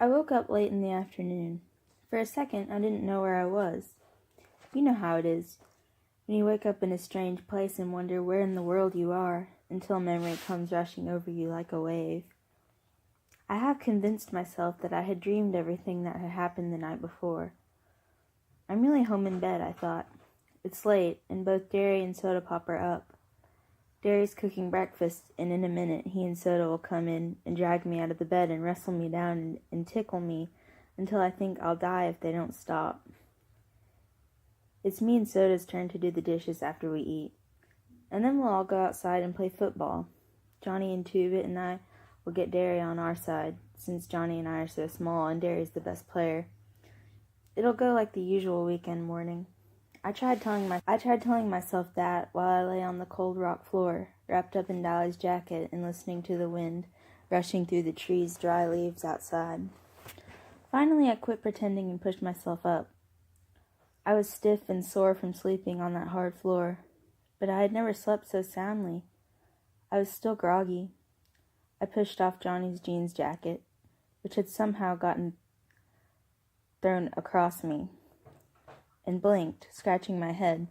I woke up late in the afternoon. For a second, I didn't know where I was. You know how it is, when you wake up in a strange place and wonder where in the world you are, until memory comes rushing over you like a wave. I have convinced myself that I had dreamed everything that had happened the night before. I'm really home in bed, I thought. It's late, and both Derry and Soda Pop are up. Derry's cooking breakfast, and in a minute he and Soda will come in and drag me out of the bed and wrestle me down and tickle me until I think I'll die if they don't stop. It's me and Soda's turn to do the dishes after we eat. And then we'll all go outside and play football. Johnny and Two-Bit and I will get Derry on our side, since Johnny and I are so small and Derry's the best player. It'll go like the usual weekend morning. I tried telling myself that while I lay on the cold rock floor, wrapped up in Dolly's jacket and listening to the wind rushing through the trees' dry leaves outside. Finally, I quit pretending and pushed myself up. I was stiff and sore from sleeping on that hard floor, but I had never slept so soundly. I was still groggy. I pushed off Johnny's jeans jacket, which had somehow gotten thrown across me, and blinked, scratching my head.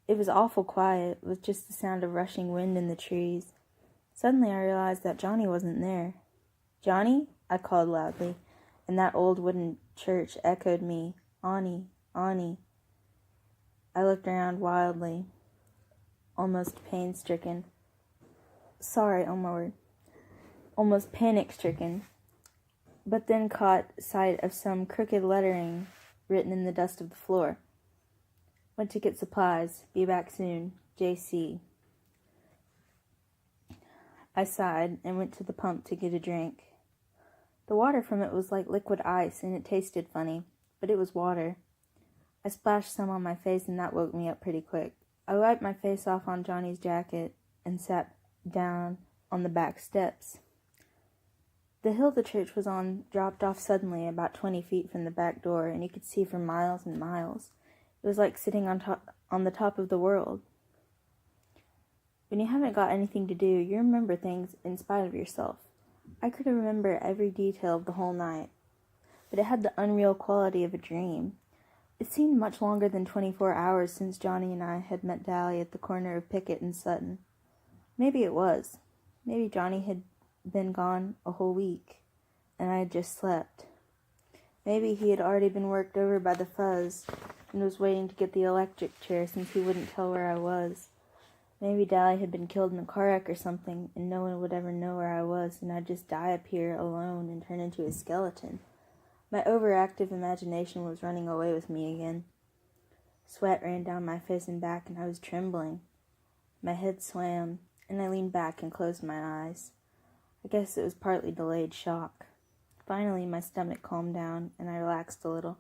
It was awful quiet, with just the sound of rushing wind in the trees. Suddenly I realized that Johnny wasn't there. "Johnny?" I called loudly, and that old wooden church echoed me, "Ani, Ani." I looked around wildly, almost panic-stricken. Almost panic-stricken, but then caught sight of some crooked lettering written in the dust of the floor. "Went to get supplies. Be back soon. J.C." I sighed and went to the pump to get a drink. The water from it was like liquid ice, and it tasted funny, but it was water. I splashed some on my face, and that woke me up pretty quick. I wiped my face off on Johnny's jacket and sat down on the back steps. The hill the church was on dropped off suddenly about 20 feet from the back door, and you could see for miles and miles. It was like sitting on the top of the world. When you haven't got anything to do, you remember things in spite of yourself. I could remember every detail of the whole night, but it had the unreal quality of a dream. It seemed much longer than 24 hours since Johnny and I had met Dally at the corner of Pickett and Sutton. Maybe it was. Maybe Johnny had been gone a whole week, and I had just slept. Maybe he had already been worked over by the fuzz and was waiting to get the electric chair since he wouldn't tell where I was. Maybe Dally had been killed in a car wreck or something, and no one would ever know where I was, and I'd just die up here alone and turn into a skeleton. My overactive imagination was running away with me again. Sweat ran down my face and back, and I was trembling. My head swam, and I leaned back and closed my eyes. I guess it was partly delayed shock. Finally, my stomach calmed down, and I relaxed a little,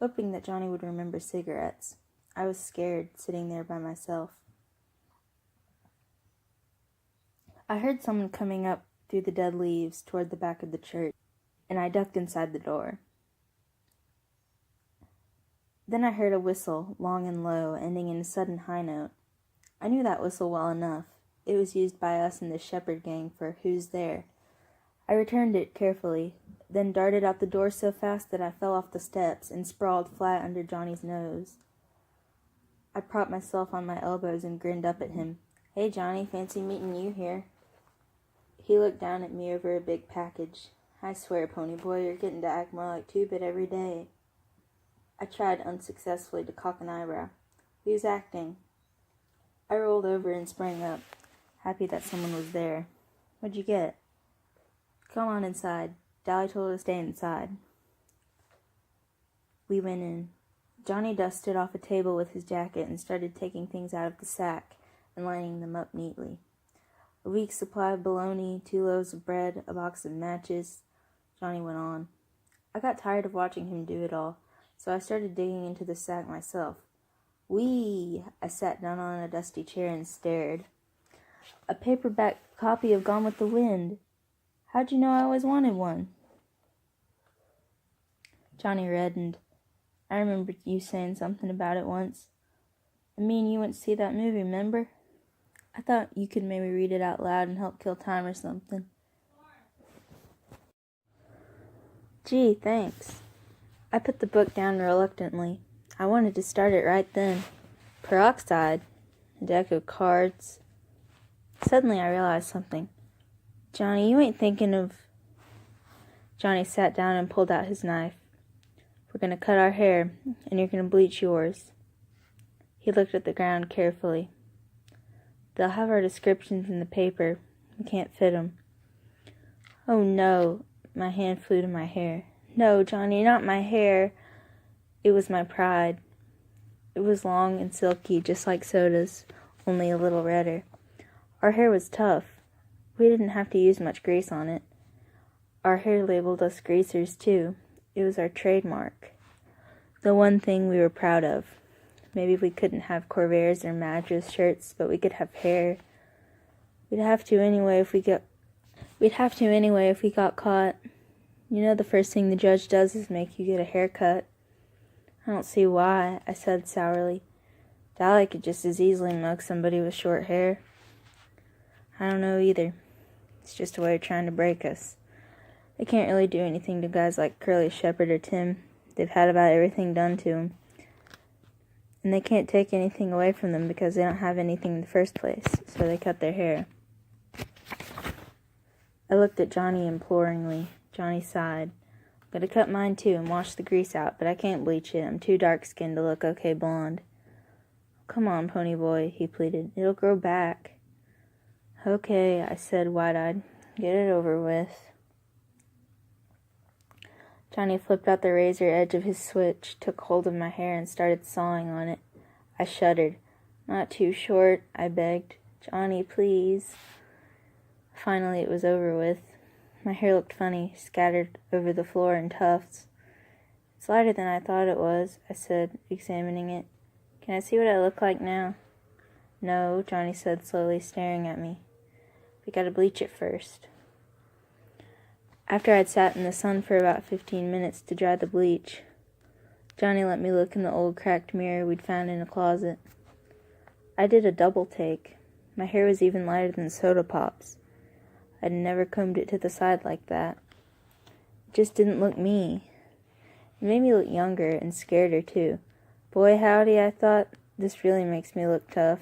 hoping that Johnny would remember cigarettes. I was scared, sitting there by myself. I heard someone coming up through the dead leaves toward the back of the church, and I ducked inside the door. Then I heard a whistle, long and low, ending in a sudden high note. I knew that whistle well enough. It was used by us in the shepherd gang for "Who's There?" I returned it carefully, then darted out the door so fast that I fell off the steps and sprawled flat under Johnny's nose. I propped myself on my elbows and grinned up at him. "Hey, Johnny, fancy meeting you here." He looked down at me over a big package. "I swear, Ponyboy, you're getting to act more like Two-Bit every day." I tried unsuccessfully to cock an eyebrow. "Who's acting?" I rolled over and sprang up, happy that someone was there. "What'd you get?" "Come on inside. Dally told us to stay inside." We went in. Johnny dusted off a table with his jacket and started taking things out of the sack and lining them up neatly. "A week's supply of bologna, 2 loaves of bread, a box of matches," Johnny went on. I got tired of watching him do it all, so I started digging into the sack myself. "Whee!" I sat down on a dusty chair and stared. "A paperback copy of Gone with the Wind. How'd you know I always wanted one?" Johnny reddened. "I remember you saying something about it once. And me and you went to see that movie, remember? I thought you could maybe read it out loud and help kill time or something." Gee, thanks. I put the book down reluctantly. I wanted to start it right then. Peroxide, a deck of cards. Suddenly I realized something. Johnny, you ain't thinking of... Johnny sat down and pulled out his knife. We're going to cut our hair, and you're going to bleach yours. He looked at the ground carefully. They'll have our descriptions in the paper. We can't fit 'em. Oh, no. My hand flew to my hair. No, Johnny, not my hair. It was my pride. It was long and silky, just like Soda's, only a little redder. Our hair was tough. We didn't have to use much grease on it. Our hair labeled us greasers, too. It was our trademark. The one thing we were proud of. Maybe we couldn't have Corvairs or Madras shirts, but we could have hair. We'd have to anyway if we got caught. You know the first thing the judge does is make you get a haircut. I don't see why, I said sourly. Dolly could just as easily mug somebody with short hair. I don't know either. It's just a way of trying to break us. They can't really do anything to guys like Curly Shepherd or Tim. They've had about everything done to them. And they can't take anything away from them because they don't have anything in the first place, so they cut their hair. I looked at Johnny imploringly. Johnny sighed. I'm going to cut mine too and wash the grease out, but I can't bleach it. I'm too dark-skinned to look okay blonde. Come on, Ponyboy, he pleaded. It'll grow back. Okay, I said wide-eyed. Get it over with. Johnny flipped out the razor edge of his switch, took hold of my hair, and started sawing on it. I shuddered. Not too short, I begged. Johnny, please. Finally, it was over with. My hair looked funny, scattered over the floor in tufts. It's lighter than I thought it was, I said, examining it. Can I see what I look like now? No, Johnny said slowly, staring at me. We gotta bleach it first. After I'd sat in the sun for about 15 minutes to dry the bleach, Johnny let me look in the old cracked mirror we'd found in a closet. I did a double take. My hair was even lighter than Soda Pop's. I'd never combed it to the side like that. It just didn't look me. It made me look younger and scareder, too. Boy, howdy, I thought, this really makes me look tough.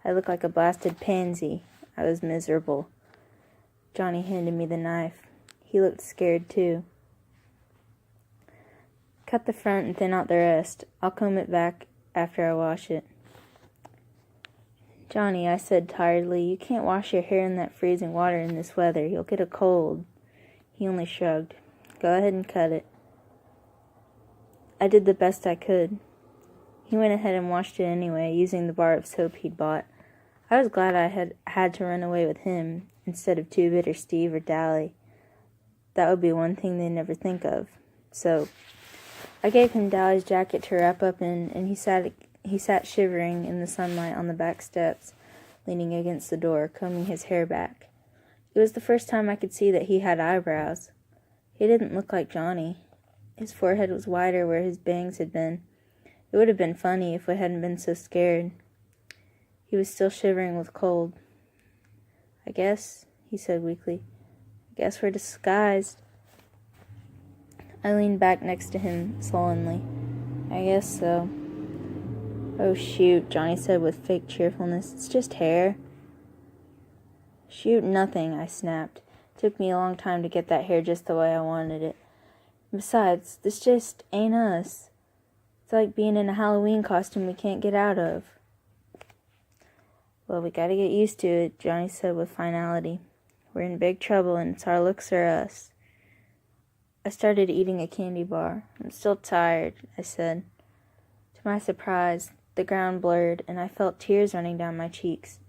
I look like a blasted pansy. I was miserable. Johnny handed me the knife. He looked scared, too. Cut the front and thin out the rest. I'll comb it back after I wash it. Johnny, I said tiredly, you can't wash your hair in that freezing water in this weather. You'll get a cold. He only shrugged. Go ahead and cut it. I did the best I could. He went ahead and washed it anyway, using the bar of soap he'd bought. I was glad I had to run away with him, instead of Two-Bit or Steve or Dally. That would be one thing they'd never think of. So, I gave him Dally's jacket to wrap up in, and he sat shivering in the sunlight on the back steps, leaning against the door, combing his hair back. It was the first time I could see that he had eyebrows. He didn't look like Johnny. His forehead was wider where his bangs had been. It would have been funny if we hadn't been so scared. He was still shivering with cold. I guess, he said weakly, guess we're disguised. I leaned back next to him sullenly. I guess so. Oh, shoot, Johnny said with fake cheerfulness. It's just hair. Shoot nothing, I snapped. It took me a long time to get that hair just the way I wanted it. Besides, this just ain't us. It's like being in a Halloween costume we can't get out of. Well, we gotta get used to it, Johnny said with finality. We're in big trouble, and it's our looks or us. I started eating a candy bar. I'm still tired, I said. To my surprise, the ground blurred, and I felt tears running down my cheeks.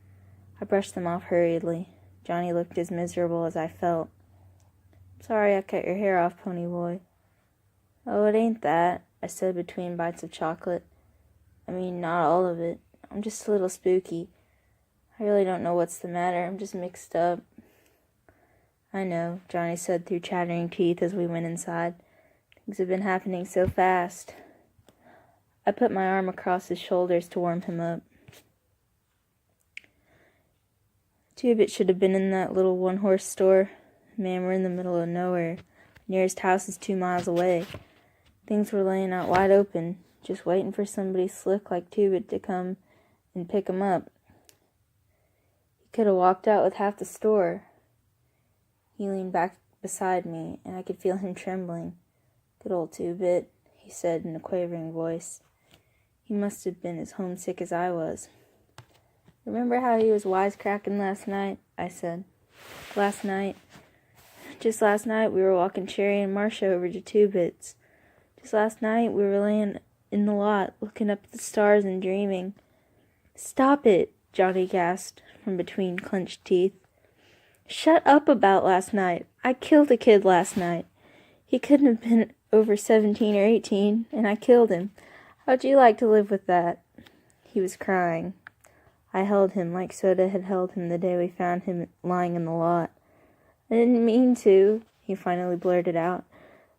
I brushed them off hurriedly. Johnny looked as miserable as I felt. Sorry I cut your hair off, Ponyboy. Oh, it ain't that, I said between bites of chocolate. I mean, not all of it. I'm just a little spooky. I really don't know what's the matter. I'm just mixed up. I know, Johnny said through chattering teeth as we went inside. Things have been happening so fast. I put my arm across his shoulders to warm him up. Two-Bit should have been in that little one-horse store. Man, we're in the middle of nowhere. Nearest house is 2 miles away. Things were laying out wide open, just waiting for somebody slick like Tubit to come and pick 'em up. He could have walked out with half the store. He leaned back beside me, and I could feel him trembling. Good old Two-Bit, he said in a quavering voice. He must have been as homesick as I was. Remember how he was wisecracking last night? I said. Last night? Just last night we were walking Cherry and Marcia over to Two-Bit's. Just last night we were laying in the lot, looking up at the stars and dreaming. Stop it, Johnny gasped from between clenched teeth. Shut up about last night. I killed a kid last night. He couldn't have been over 17 or 18, and I killed him. How'd you like to live with that? He was crying. I held him like Soda had held him the day we found him lying in the lot. I didn't mean to, he finally blurted out.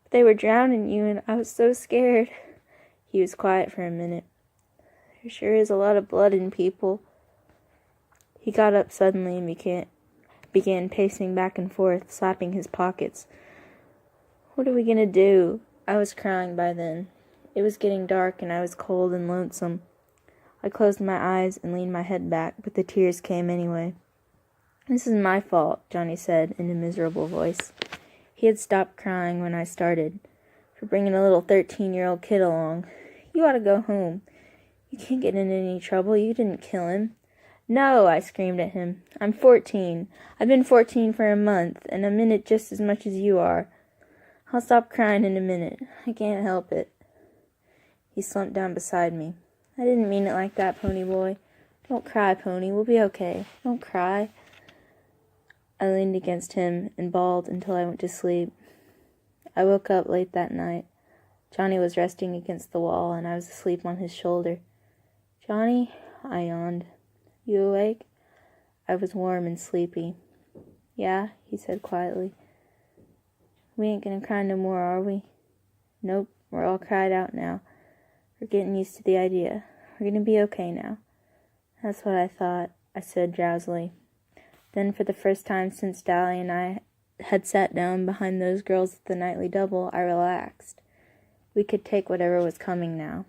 But they were drowning you, and I was so scared. He was quiet for a minute. There sure is a lot of blood in people. He got up suddenly and began pacing back and forth, slapping his pockets. What are we going to do? I was crying by then. It was getting dark, and I was cold and lonesome. I closed my eyes and leaned my head back, but the tears came anyway. This is my fault, Johnny said in a miserable voice. He had stopped crying when I started, for bringing a little 13-year-old kid along. You ought to go home. You can't get in any trouble. You didn't kill him. No, I screamed at him. I'm 14. I've been 14 for a month, and I'm in it just as much as you are. I'll stop crying in a minute. I can't help it. He slumped down beside me. I didn't mean it like that, Ponyboy. Don't cry, Pony. We'll be okay. Don't cry. I leaned against him and bawled until I went to sleep. I woke up late that night. Johnny was resting against the wall, and I was asleep on his shoulder. Johnny, I yawned. You awake? I was warm and sleepy. Yeah, he said quietly. We ain't gonna cry no more, are we? Nope, we're all cried out now. We're getting used to the idea. We're gonna be okay now. That's what I thought, I said drowsily. Then for the first time since Dally and I had sat down behind those girls at the nightly double, I relaxed. We could take whatever was coming now.